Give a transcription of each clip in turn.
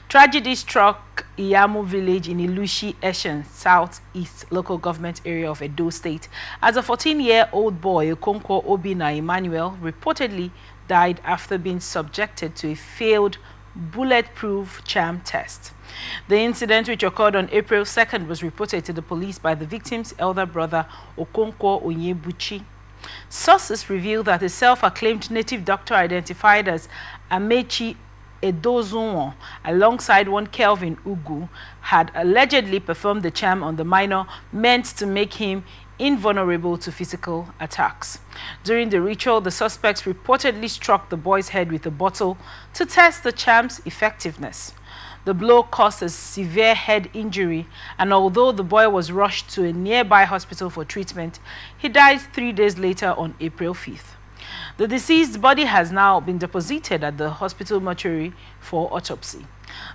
Tragedy struck Iyamu village in Illushi, Esan, southeast local government area of Edo State, as a 14-year-old boy, Okonkwo Obinna Emmanuel, reportedly died after being subjected to a failed bulletproof charm test. The incident, which occurred on April 2nd, was reported to the police by the victim's elder brother, Okonkwo Obinna. Sources reveal that a self-acclaimed native doctor identified as Amechi Edozunwo, alongside one Kelvin Ugu, had allegedly performed the charm on the minor, meant to make him invulnerable to physical attacks. During the ritual, the suspects reportedly struck the boy's head with a bottle to test the charm's effectiveness. The blow caused a severe head injury, and although the boy was rushed to a nearby hospital for treatment, he died 3 days later on April 5th. The deceased's body has now been deposited at the hospital mortuary for autopsy.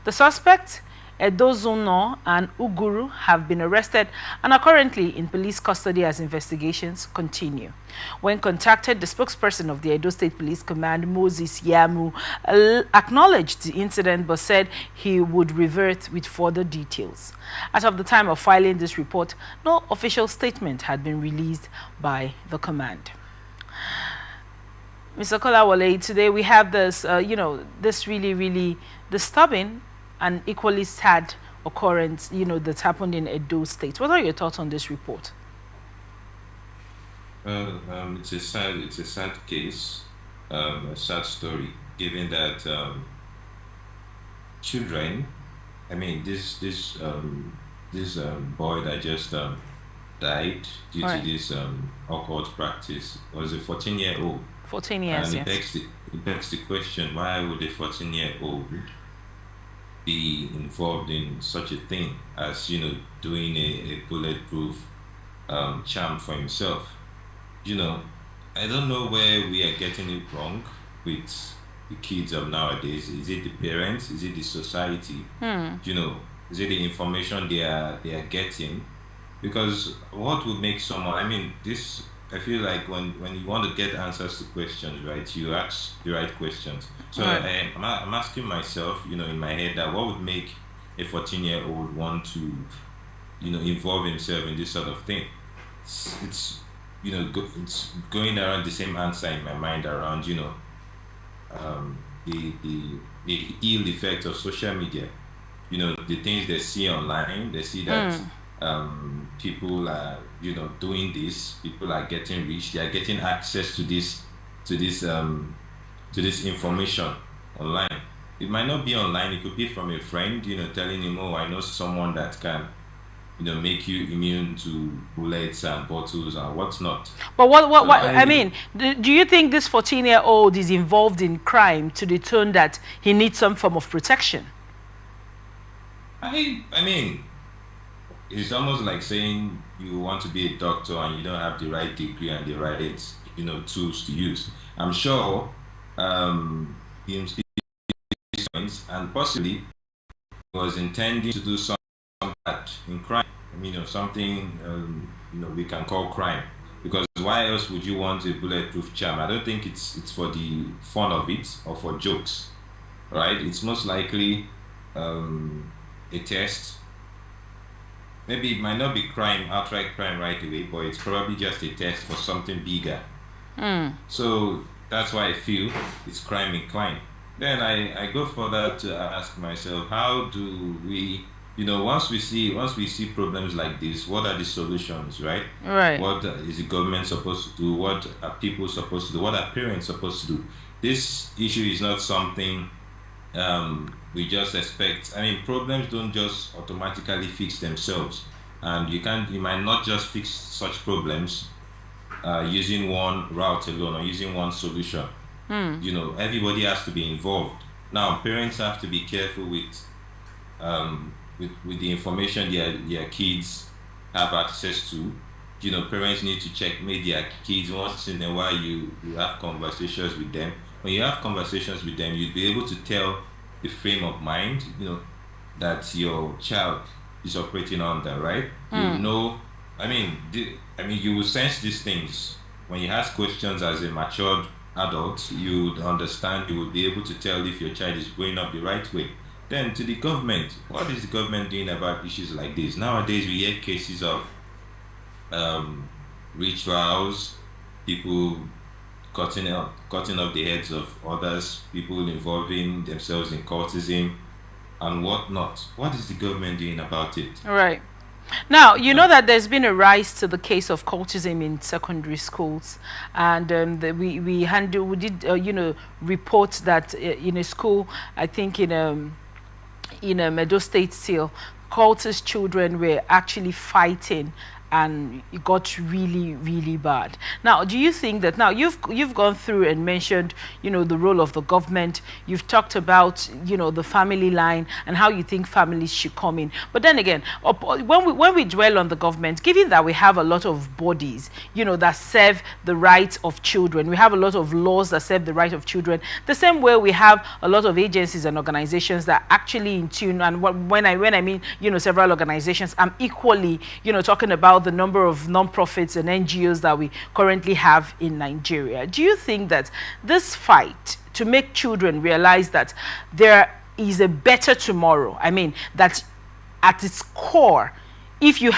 The suspects, Edozuno and Uguru, have been arrested and are currently in police custody as investigations continue. When contacted, the spokesperson of the Edo State Police Command, Moses Iyamu, acknowledged the incident but said he would revert with further details. As of the time of filing this report, no official statement had been released by the command. Mr. Kolawole, today we have this, this really disturbing and equally sad occurrence, that happened in Edo State. What are your thoughts on this report? It's a sad case, a sad story, given that children, this boy that just died due to this occult practice was a 14-year-old. 14 years, and it begs the question, why would a 14-year-old be involved in such a thing as, doing a bulletproof charm for himself? I don't know where we are getting it wrong with the kids of nowadays. Is it the parents? Is it the society? Is it the information they are getting? Because what would make someone, I feel like when you want to get answers to questions, right, you ask the right questions. So I'm asking myself, in my head, that what would make a 14-year-old want to, involve himself in this sort of thing? It's going around the same answer in my mind around, the ill effect of social media. The things they see online, they see that people are, doing this. People are getting rich. They are getting access to this information online. It might not be online. It could be from a friend, telling him, "Oh, I know someone that can, make you immune to bullets and bottles and whatnot." But do you think this 14-year-old is involved in crime to the tune that he needs some form of protection? It's almost like saying you want to be a doctor and you don't have the right degree and the right, tools to use. I'm sure and possibly was intending to do something in crime, something we can call crime. Because why else would you want a bulletproof charm? I don't think it's for the fun of it or for jokes, right? It's most likely a test. Maybe it might not be outright crime right away, but it's probably just a test for something bigger. So that's why I feel it's crime inclined. Then I go further to ask myself, how do we, once we see problems like this, what are the solutions, right? Right. What is the government supposed to do? What are people supposed to do? What are parents supposed to do? This issue is not something we just expect. Problems don't just automatically fix themselves, and you might not just fix such problems using one route alone or using one solution. Everybody has to be involved. Now, parents have to be careful with the information their kids have access to. Parents need to check maybe their kids once in a while. You have conversations with them. When you have conversations with them, you'll be able to tell the frame of mind, that your child is operating under, right? You will sense these things. When you ask questions as a matured adult, you would understand, you would be able to tell if your child is growing up the right way. Then to the government, what is the government doing about issues like this? Nowadays, we hear cases of um, rituals, people cutting off the heads of others, people involving themselves in cultism and whatnot. What is the government doing about it? All right. Now, you know Uh, that there's been a rise to the case of cultism in secondary schools, and we did report that in a school, I think in Edo State still, cultist children were actually fighting, and it got really, really bad. Now, do you think that now you've gone through and mentioned, the role of the government. You've talked about, the family line and how you think families should come in. But then again, when we dwell on the government, given that we have a lot of bodies, that serve the rights of children, we have a lot of laws that serve the right of children. The same way we have a lot of agencies and organizations that are actually in tune. And when I mean, several organizations, I'm equally, talking about the number of non-profits and NGOs that we currently have in Nigeria. Do you think that this fight to make children realize that there is a better tomorrow, I mean, that at its core, if you're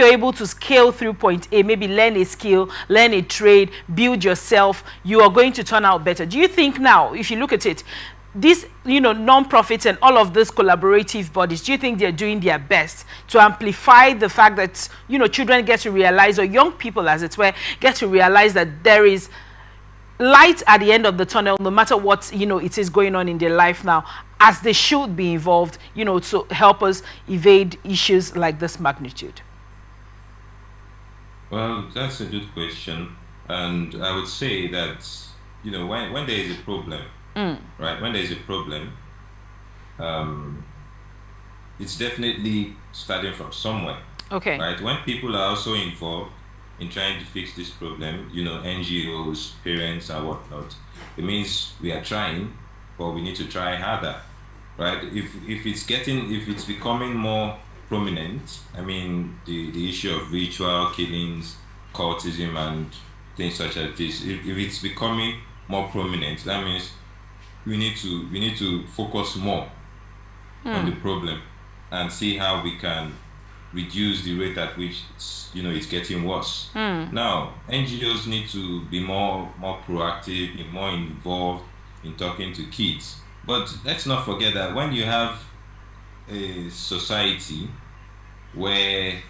able to scale through point A, maybe learn a skill, learn a trade, build yourself, you are going to turn out better? Do you think now, if you look at it, these non-profits and all of these collaborative bodies, do you think they're doing their best to amplify the fact that children get to realize, or young people as it were, get to realize that there is light at the end of the tunnel, no matter what it is going on in their life now, as they should be involved to help us evade issues like this magnitude? well, that's a good question, and I would say that when there is a problem, right? When there is a problem, um, it's definitely starting from somewhere, Okay. right? When people are also involved in trying to fix this problem, NGOs, parents, and whatnot, it means we are trying, but we need to try harder, right? If it's becoming more prominent, I mean, the issue of ritual killings, cultism, and things such as this, if it's becoming more prominent, that means we need to focus more on the problem and see how we can reduce the rate at which it's getting worse. Now, NGOs need to be more proactive, be more involved in talking to kids. But let's not forget that when you have a society where,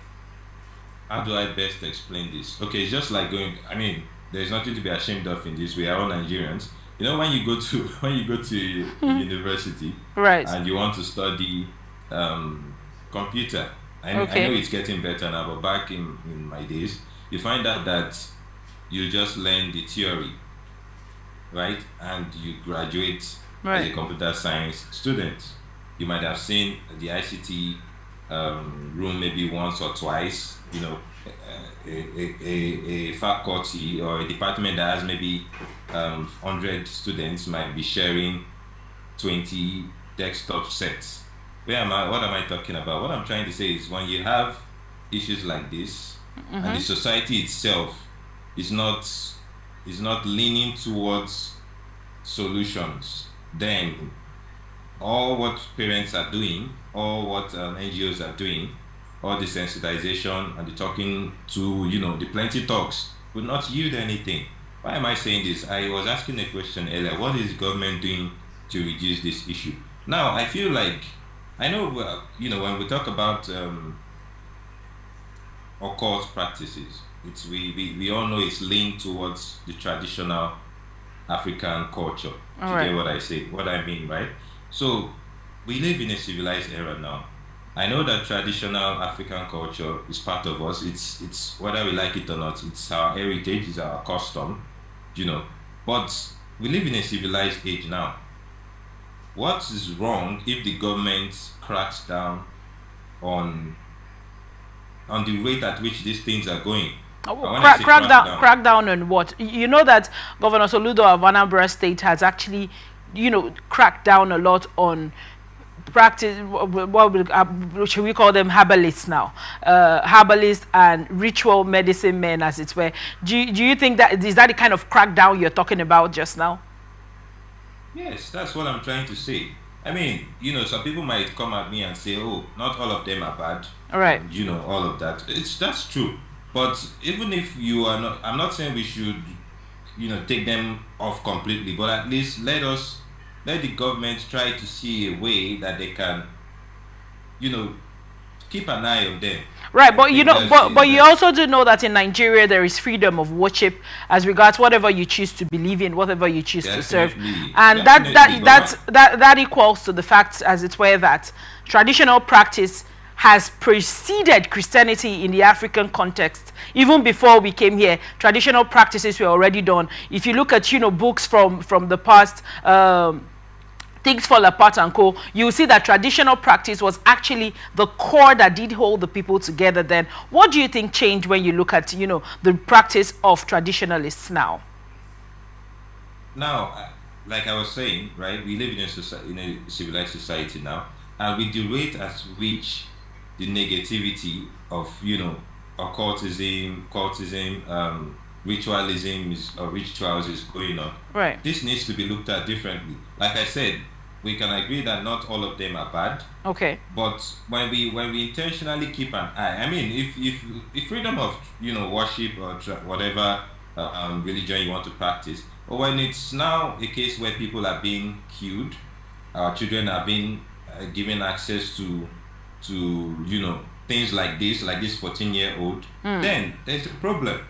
how do I best explain this? Okay, it's just like I mean, there's nothing to be ashamed of in this. We are all Nigerians. When you go to university, Right. and you want to study computer, I know it's getting better now, but back in my days, you find out that you just learn the theory, right? And you graduate as a Right. computer science student. You might have seen the ICT room maybe once or twice, a faculty or a department that has maybe 100 students might be sharing 20 desktop sets. What am I talking about? What I'm trying to say is, when you have issues like this, and the society itself is not leaning towards solutions, then all what parents are doing, all what NGOs are doing, all the sensitization and the talking to, the plenty talks, would not yield anything. Why am I saying this? I was asking a question earlier. What is the government doing to reduce this issue? Now, I feel like, I know, when we talk about occult practices, we all know it's linked towards the traditional African culture. All You right. get what I say, what I mean, right? So we live in a civilized era now. I know that traditional African culture is part of us. It's whether we like it or not. It's our heritage, it's our custom, But we live in a civilized age now. What is wrong if the government cracks down on the rate at which these things are going? And when I say Crack down on what? You know that Governor Soludo of Anambra State has actually, cracked down a lot on practice. Should we call them herbalists now? Herbalists and ritual medicine men, as it were. Do you think that is that the kind of crackdown you're talking about just now? Yes, that's what I'm trying to say. I mean, some people might come at me and say, "Oh, not all of them are bad," All right. and all of that. That's true. But even if you are not, I'm not saying we should, take them off completely. But at least let the government try to see a way that they can, you know, keep an eye on them. Right, I but think but you also do know that in Nigeria there is freedom of worship as regards whatever you choose to believe in, whatever you choose to serve, definitely, and definitely. But that equals to the fact, as it were, that traditional practice has preceded Christianity in the African context. Even before we came here, traditional practices were already done. If you look at books from the past. Things Fall Apart and Co., you will see that traditional practice was actually the core that did hold the people together then. What do you think changed when you look at, the practice of traditionalists now? now, like I was saying, right, we live in a civilized society now, and with the rate at which the negativity of, occultism, ritualism or rituals is going on, Right. this needs to be looked at differently. Like I said, we can agree that not all of them are bad, Okay. but when we intentionally keep an eye, I mean, if freedom of worship or whatever religion you want to practice, or when it's now a case where people are being killed, our children are being given access to things like this 14-year-old, then there's a problem.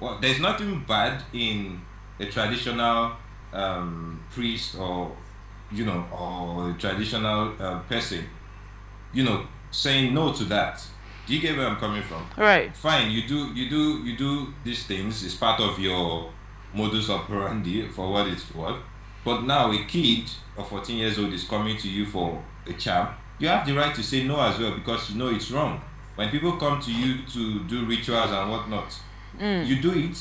Well, there's nothing bad in a traditional priest or or a traditional person, saying no to that. Do you get where I'm coming from? Right. Fine, you do these things. It's part of your modus operandi for what it's worth. But now a kid of 14 years old is coming to you for a charm. You have the right to say no as well because you know it's wrong. When people come to you to do rituals and whatnot, you do it,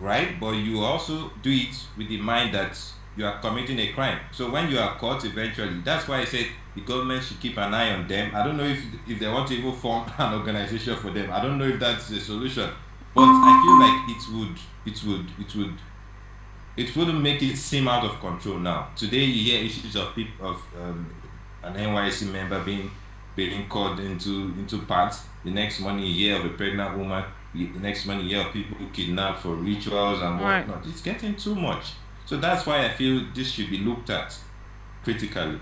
right? But you also do it with the mind that you are committing a crime. So when you are caught eventually, that's why I said the government should keep an eye on them. I don't know if they want to even form an organization for them. I don't know if that's the solution. But I feel like it wouldn't make it seem out of control now. Today you hear issues of people of an NYC member being called into parts. The next morning you hear of a pregnant woman. The next morning you hear of people kidnapped for rituals and Right. whatnot. It's getting too much. So that's why I feel this should be looked at critically.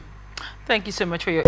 Thank you so much for your